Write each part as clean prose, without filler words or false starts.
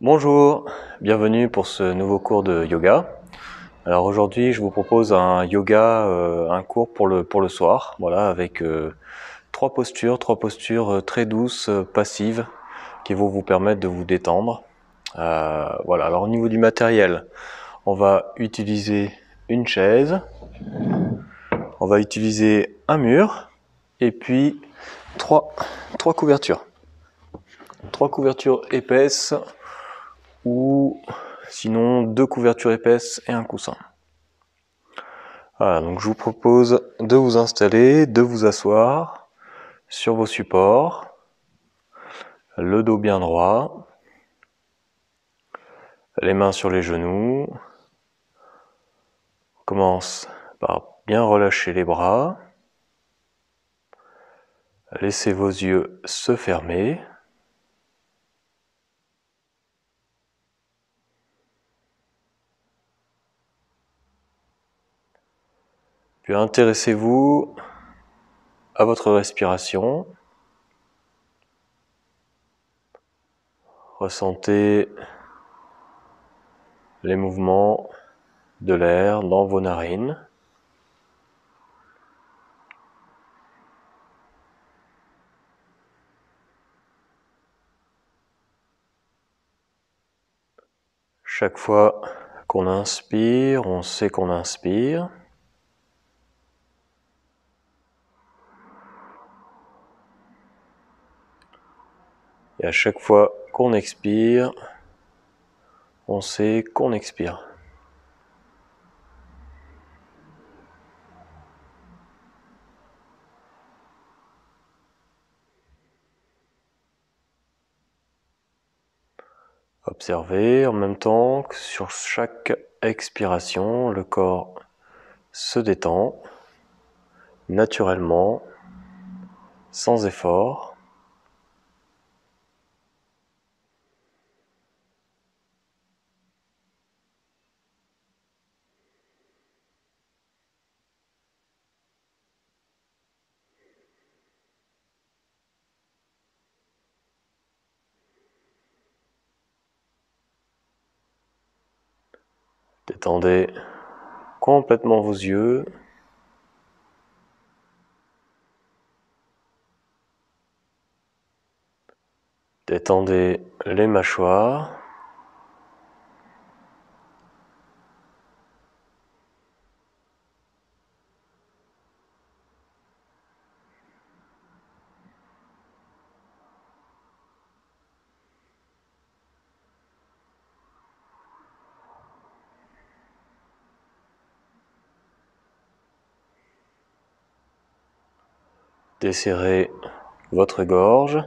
Bonjour, bienvenue pour ce nouveau cours de yoga. Alors aujourd'hui je vous propose un yoga, un cours pour le soir, voilà, avec trois postures très douces, passives, qui vont vous permettre de vous détendre. Voilà, alors au niveau du matériel, on va utiliser une chaise, on va utiliser un mur, et puis trois couvertures. Trois couvertures épaisses, ou sinon 2 couvertures épaisses et un coussin. Voilà, donc je vous propose de vous installer, de vous asseoir sur vos supports, le dos bien droit, les mains sur les genoux. On commence par bien relâcher les bras, laissez vos yeux se fermer. Puis intéressez-vous à votre respiration. Ressentez les mouvements de l'air dans vos narines. Chaque fois qu'on inspire, on sait qu'on inspire. Et à chaque fois qu'on expire, on sait qu'on expire. Observez en même temps que sur chaque expiration, le corps se détend naturellement, sans effort. Détendez complètement vos yeux. Détendez les mâchoires. Desserrez votre gorge.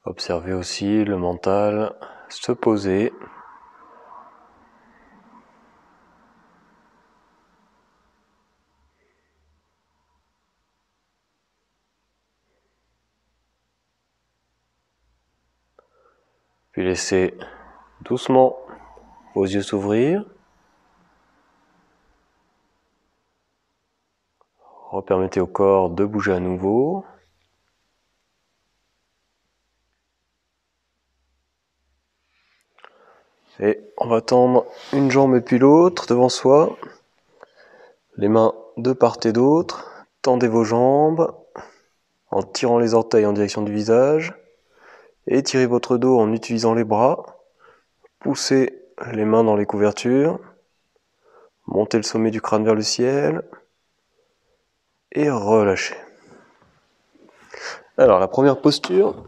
Observez aussi le mental se poser. Puis laissez doucement vos yeux s'ouvrir. Repermettez au corps de bouger à nouveau. Et on va tendre une jambe et puis l'autre devant soi. Les mains de part et d'autre. Tendez vos jambes en tirant les orteils en direction du visage. Étirez votre dos en utilisant les bras. Poussez les mains dans les couvertures. Montez le sommet du crâne vers le ciel. Et relâchez. Alors la première posture,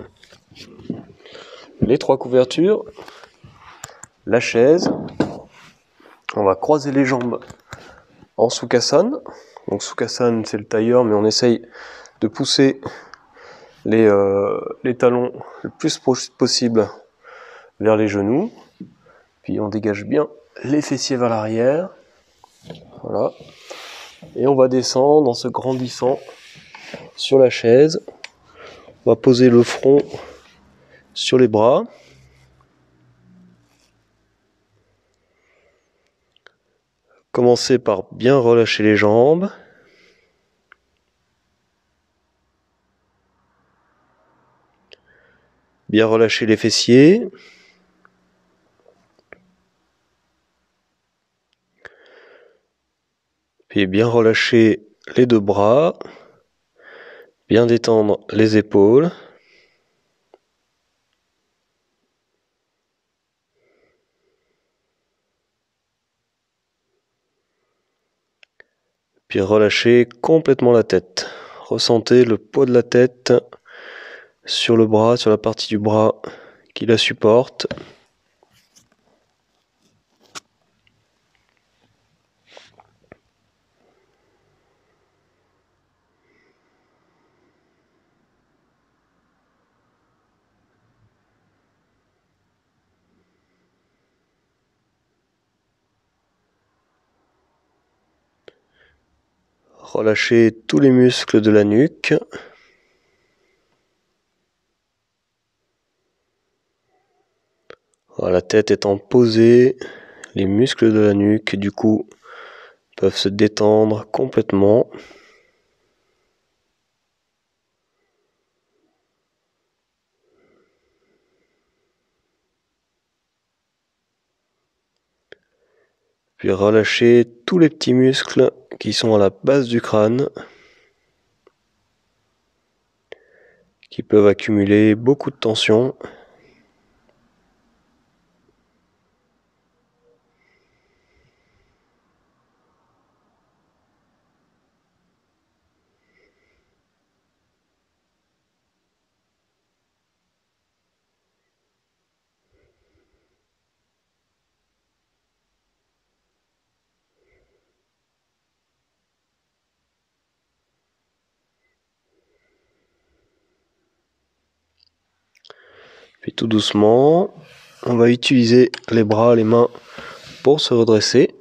les trois couvertures, la chaise. On va croiser les jambes en Sukhasana. Donc Sukhasana c'est le tailleur, mais on essaye de pousser les talons le plus possible vers les genoux. Puis on dégage bien les fessiers vers l'arrière. Voilà. Et on va descendre en se grandissant sur la chaise. On va poser le front sur les bras. Commencez par bien relâcher les jambes. Bien relâcher les fessiers. Puis bien relâcher les deux bras. Bien détendre les épaules. Puis relâchez complètement la tête. Ressentez le poids de la tête sur le bras, sur la partie du bras qui la supporte. Relâchez tous les muscles de la nuque. Voilà, la tête étant posée, les muscles de la nuque du cou peuvent se détendre complètement. Puis relâchez tous les petits muscles qui sont à la base du crâne, qui peuvent accumuler beaucoup de tension. Puis tout doucement, on va utiliser les bras, les mains pour se redresser.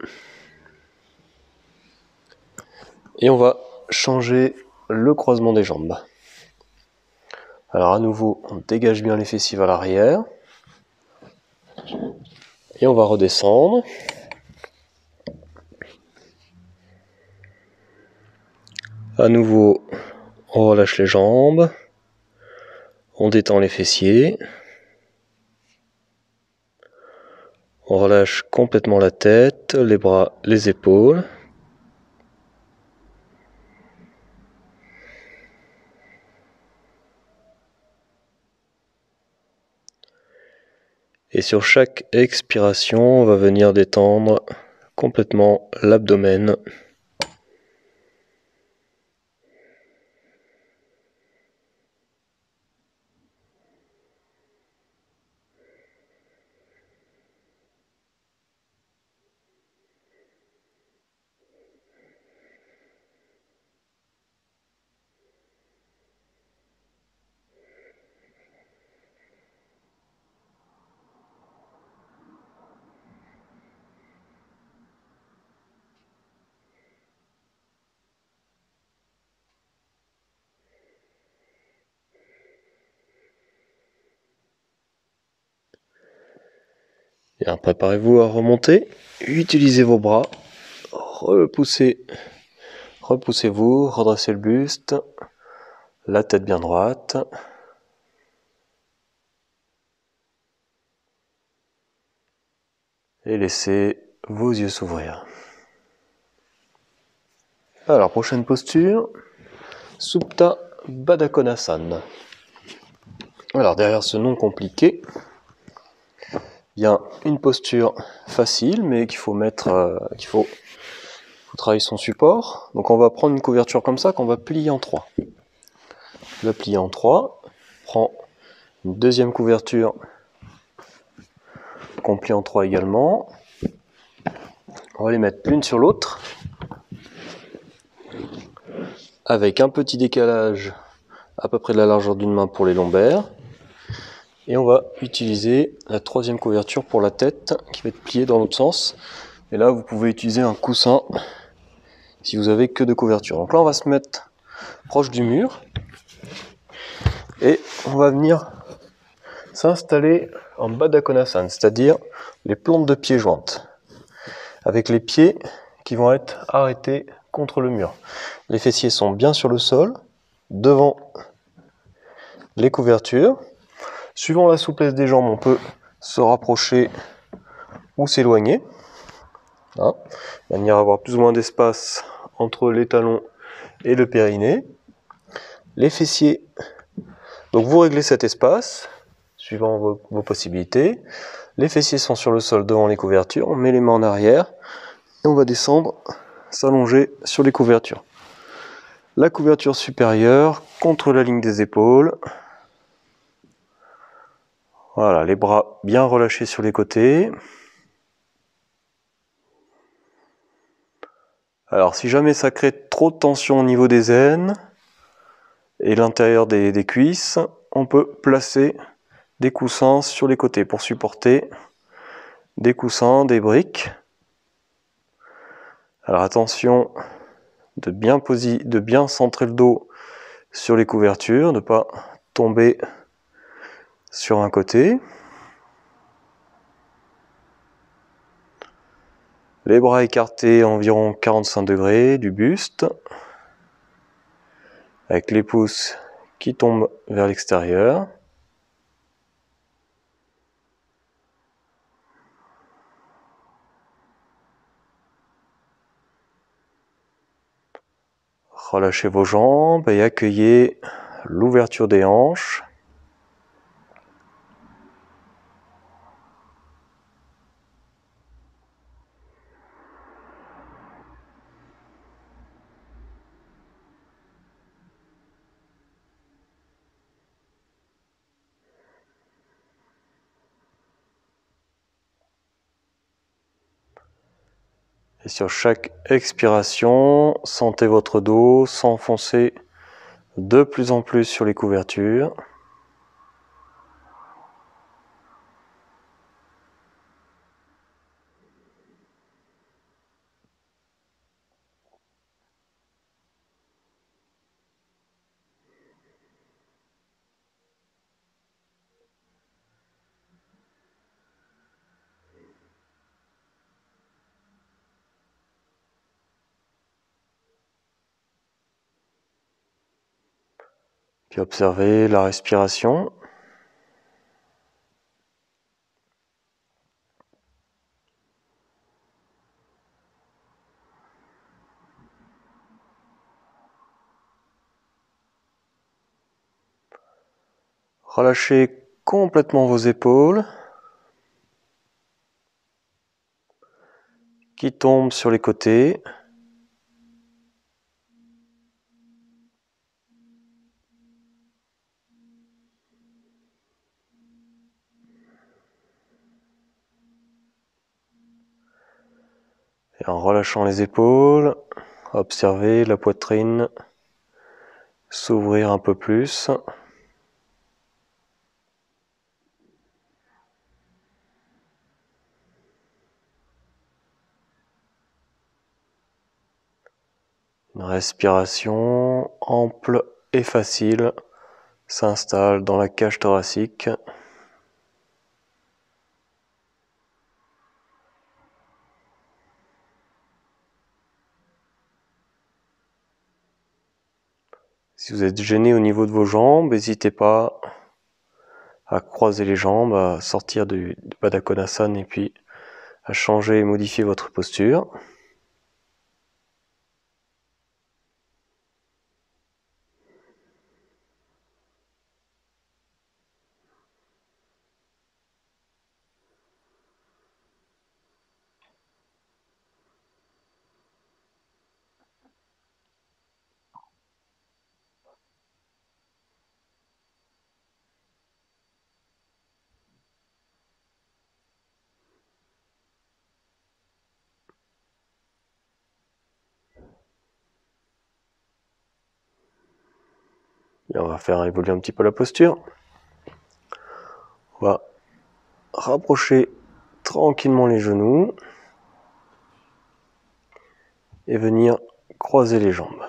Et on va changer le croisement des jambes. Alors à nouveau, on dégage bien les fessiers vers l'arrière. Et on va redescendre. À nouveau, on relâche les jambes. On détend les fessiers. On relâche complètement la tête, les bras, les épaules. Et sur chaque expiration, on va venir détendre complètement l'abdomen. Bien, préparez-vous à remonter. Utilisez vos bras. Repoussez-vous, redressez le buste. La tête bien droite. Et laissez vos yeux s'ouvrir. Alors, prochaine posture. Supta Baddha Konasana. Alors, derrière ce nom compliqué, il y a une posture facile, mais qu'il faut faut travailler son support. Donc on va prendre une couverture comme ça qu'on va plier en 3. On va plier en 3. On prend une deuxième couverture qu'on plie en 3 également. On va les mettre l'une sur l'autre. Avec un petit décalage à peu près de la largeur d'une main pour les lombaires. Et on va utiliser la troisième couverture pour la tête qui va être pliée dans l'autre sens. Et là, vous pouvez utiliser un coussin si vous avez que deux couvertures. Donc là, on va se mettre proche du mur. Et on va venir s'installer en Baddha Konasana, c'est-à-dire les plantes de pieds jointes. Avec les pieds qui vont être arrêtés contre le mur. Les fessiers sont bien sur le sol, devant les couvertures. Suivant la souplesse des jambes, on peut se rapprocher ou s'éloigner, de manière à avoir plus ou moins d'espace entre les talons et le périnée. Les fessiers, donc vous réglez cet espace suivant vos possibilités. Les fessiers sont sur le sol devant les couvertures, on met les mains en arrière et on va descendre, s'allonger sur les couvertures. La couverture supérieure contre la ligne des épaules. Voilà, les bras bien relâchés sur les côtés. Alors si jamais ça crée trop de tension au niveau des aines et l'intérieur des cuisses, on peut placer des coussins sur les côtés pour supporter, des coussins, des briques. Alors attention de bien centrer le dos sur les couvertures, de ne pas tomber sur un côté. Les bras écartés à environ 45 degrés du buste, avec les pouces qui tombent vers l'extérieur. Relâchez vos jambes et accueillez l'ouverture des hanches. Et sur chaque expiration, sentez votre dos s'enfoncer de plus en plus sur les couvertures. Puis observez la respiration. Relâchez complètement vos épaules qui tombent sur les côtés. Et en relâchant les épaules, observez la poitrine s'ouvrir un peu plus. Une respiration ample et facile s'installe dans la cage thoracique. Si vous êtes gêné au niveau de vos jambes, n'hésitez pas à croiser les jambes, à sortir du Baddha Konasana et puis à changer et modifier votre posture. Et on va faire évoluer un petit peu la posture. On va rapprocher tranquillement les genoux et venir croiser les jambes.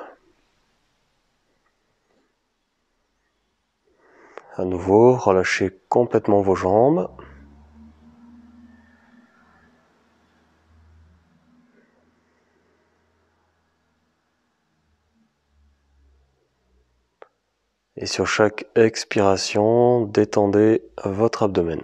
À nouveau, relâchez complètement vos jambes. Et sur chaque expiration, détendez votre abdomen.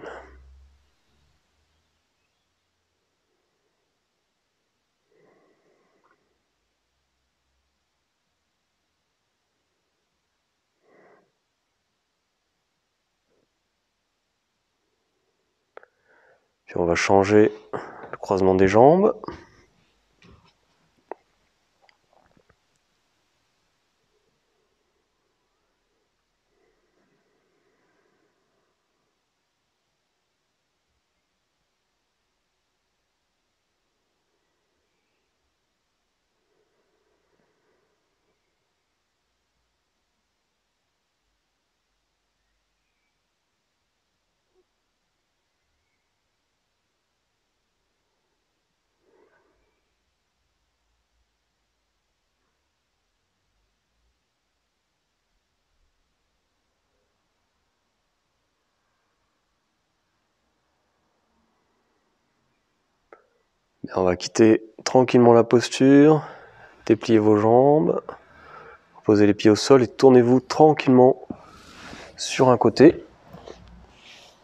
Puis on va changer le croisement des jambes. On va quitter tranquillement la posture, dépliez vos jambes, posez les pieds au sol et tournez-vous tranquillement sur un côté.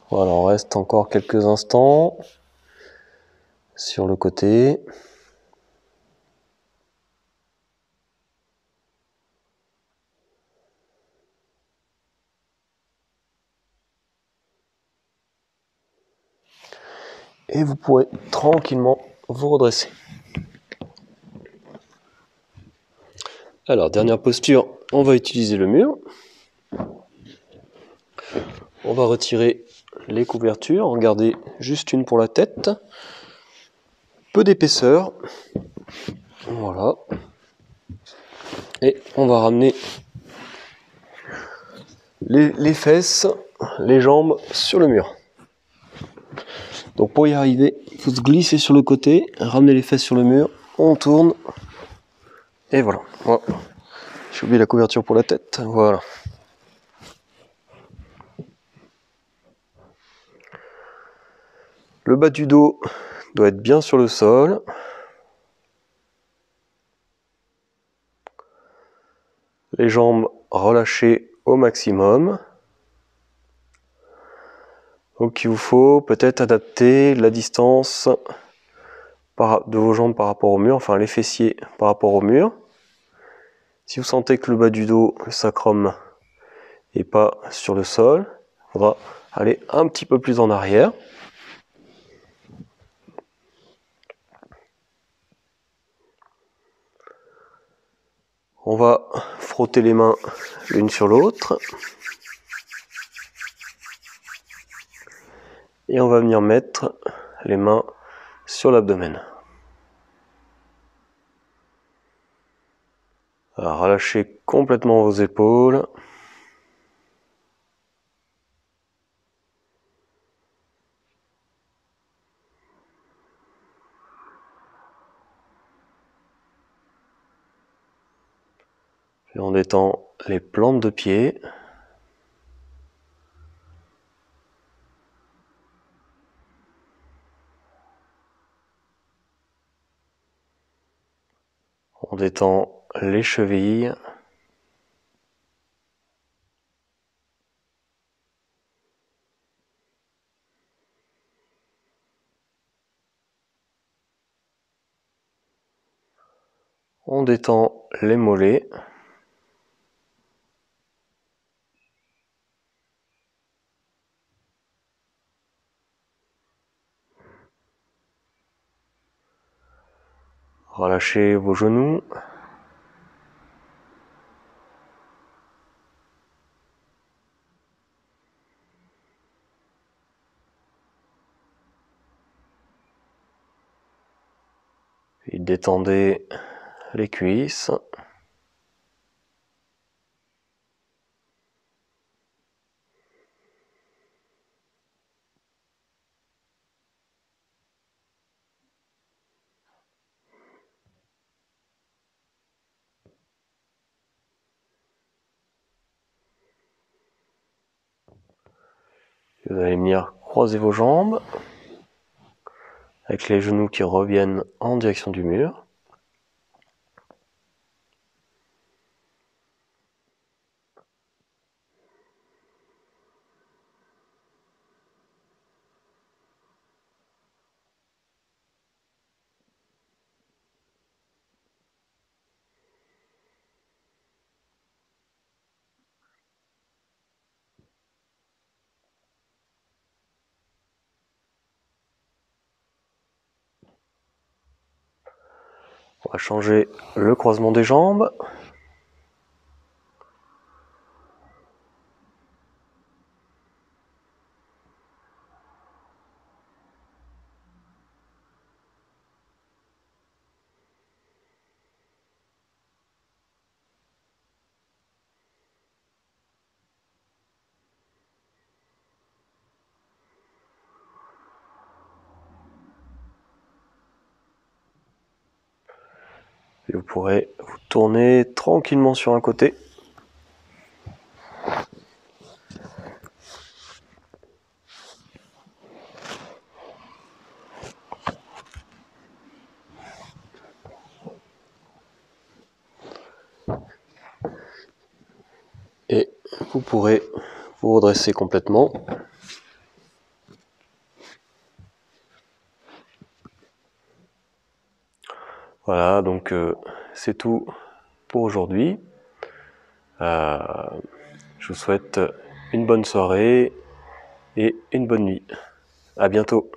Voilà, on reste encore quelques instants sur le côté. Et vous pourrez tranquillement vous redresser. Alors, dernière posture, on va utiliser le mur. On va retirer les couvertures, en garder juste une pour la tête. Peu d'épaisseur. Voilà. Et on va ramener les fesses, les jambes sur le mur. Donc pour y arriver, il faut se glisser sur le côté, ramener les fesses sur le mur, on tourne. Et voilà. Voilà. J'ai oublié la couverture pour la tête. Voilà. Le bas du dos doit être bien sur le sol. Les jambes relâchées au maximum. Donc il vous faut peut-être adapter la distance de vos jambes par rapport au mur, enfin les fessiers par rapport au mur. Si vous sentez que le bas du dos, le sacrum, n'est pas sur le sol, il faudra aller un petit peu plus en arrière. On va frotter les mains l'une sur l'autre. Et on va venir mettre les mains sur l'abdomen. Alors, relâchez complètement vos épaules. Et on détend les plantes de pied. On détend les chevilles. On détend les mollets. Relâchez vos genoux. Puis détendez les cuisses. Vous allez venir croiser vos jambes avec les genoux qui reviennent en direction du mur. On va changer le croisement des jambes. Et vous pourrez vous tourner tranquillement sur un côté. Et vous pourrez vous redresser complètement. Voilà, donc c'est tout pour aujourd'hui. Je vous souhaite une bonne soirée et une bonne nuit. À bientôt.